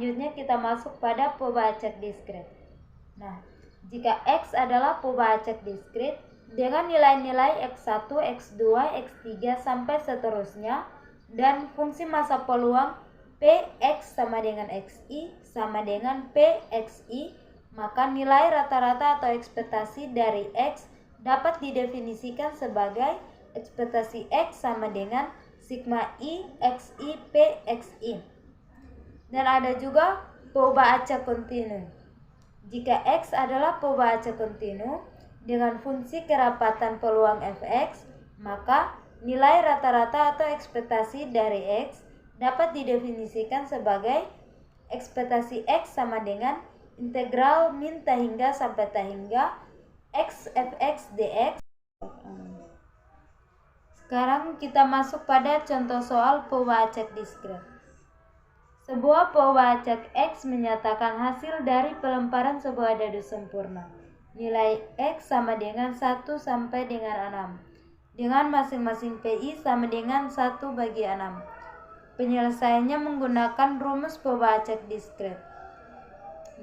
selanjutnya kita masuk pada pembaca diskrit. Nah, jika X adalah pembaca diskrit dengan nilai-nilai X1, X2, X3 sampai seterusnya, dan fungsi masa peluang Px sama dengan Xi sama dengan Pxi, maka nilai rata-rata atau ekspektasi dari X dapat didefinisikan sebagai ekspektasi X sama dengan sigma I Xi Pxi. Dan ada juga pembaca kontinu. Jika X adalah pembaca kontinu dengan fungsi kerapatan peluang Fx, maka nilai rata-rata atau ekspektasi dari X dapat didefinisikan sebagai ekspektasi X sama dengan integral min tahingga sampai tahingga X Fx dx. Sekarang kita masuk pada contoh soal pembaca diskrit. Sebuah pembaca X menyatakan hasil dari pelemparan sebuah dadu sempurna. Nilai X sama dengan 1 sampai dengan 6. Dengan masing-masing PI sama dengan 1/6. Penyelesaiannya menggunakan rumus pembaca diskrit.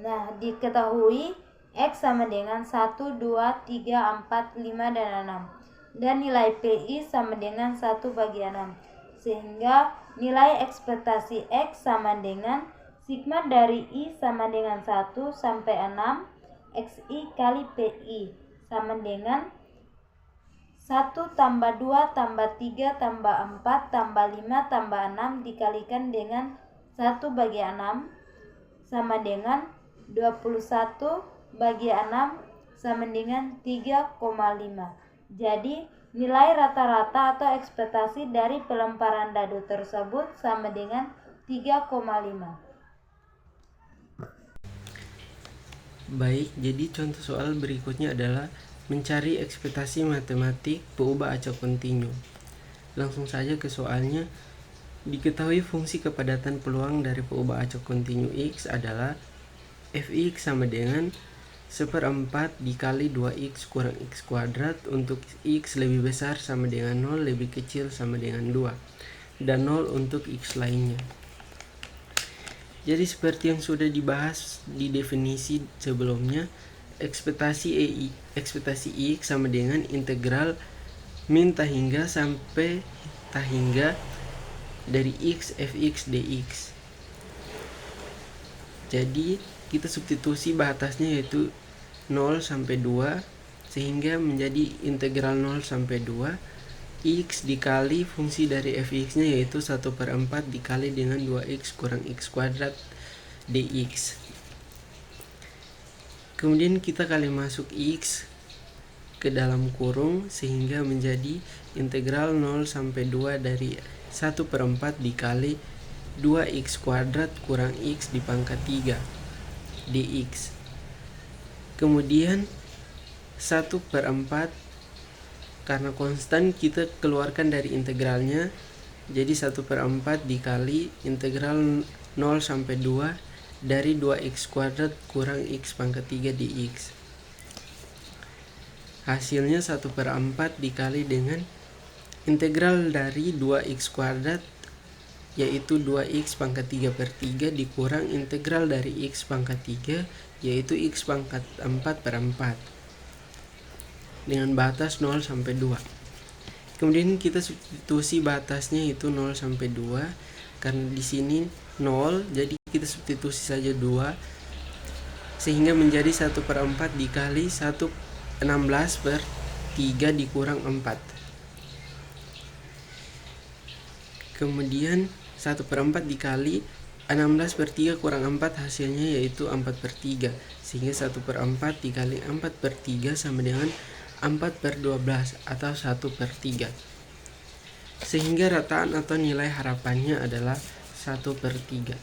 Nah, diketahui X sama dengan 1, 2, 3, 4, 5, dan 6. Dan nilai PI sama dengan 1/6. Sehingga nilai ekspektasi X sama dengan sigma dari I sama dengan 1 sampai 6 Xi kali PI sama dengan 1 tambah 2 tambah 3 tambah 4 tambah 5 tambah 6 dikalikan dengan 1/6 sama dengan 21/6 sama dengan 3,5. Jadi nilai rata-rata atau ekspektasi dari pelemparan dadu tersebut sama dengan 3,5. Baik, jadi contoh soal berikutnya adalah mencari ekspektasi matematik pembaca kontinu. Langsung saja ke soalnya. Diketahui fungsi kepadatan peluang dari pembaca kontinu X adalah Fx sama dengan 1/4 dikali 2x kurang x kuadrat untuk x lebih besar sama dengan 0, lebih kecil sama dengan 2, dan 0 untuk x lainnya. Jadi seperti yang sudah dibahas di definisi sebelumnya, ekspektasi X sama dengan integral min tahingga sampai tahingga dari X Fx dx. Jadi kita substitusi batasnya yaitu 0 sampai 2 sehingga menjadi integral 0 sampai 2 X dikali fungsi dari Fx nya yaitu 1/4 dikali dengan 2x kurang x kuadrat dx. Kemudian kita kali masuk X ke dalam kurung sehingga menjadi integral 0 sampai 2 dari 1/4 dikali 2x kuadrat kurang x di pangkat 3 dx. Kemudian 1/4 karena konstan kita keluarkan dari integralnya, jadi 1/4 dikali integral 0 sampai 2 dari 2x kuadrat kurang x pangkat 3 dx. Hasilnya 1/4 dikali dengan integral dari 2x kuadrat yaitu 2x pangkat 3/3 dikurang integral dari x pangkat 3 yaitu x pangkat 4/4 dengan batas 0 sampai 2. Kemudian kita substitusi batasnya itu 0 sampai 2 karena di sini 0, jadi kita substitusi saja 2 sehingga menjadi 1/4 dikali 16/3 dikurang 4. Kemudian 1/4 dikali 16/3 kurang 4 hasilnya yaitu 4/3, sehingga 1/4 dikali 4/3 sama dengan 4/12 atau 1/3, sehingga rataan atau nilai harapannya adalah 1/3.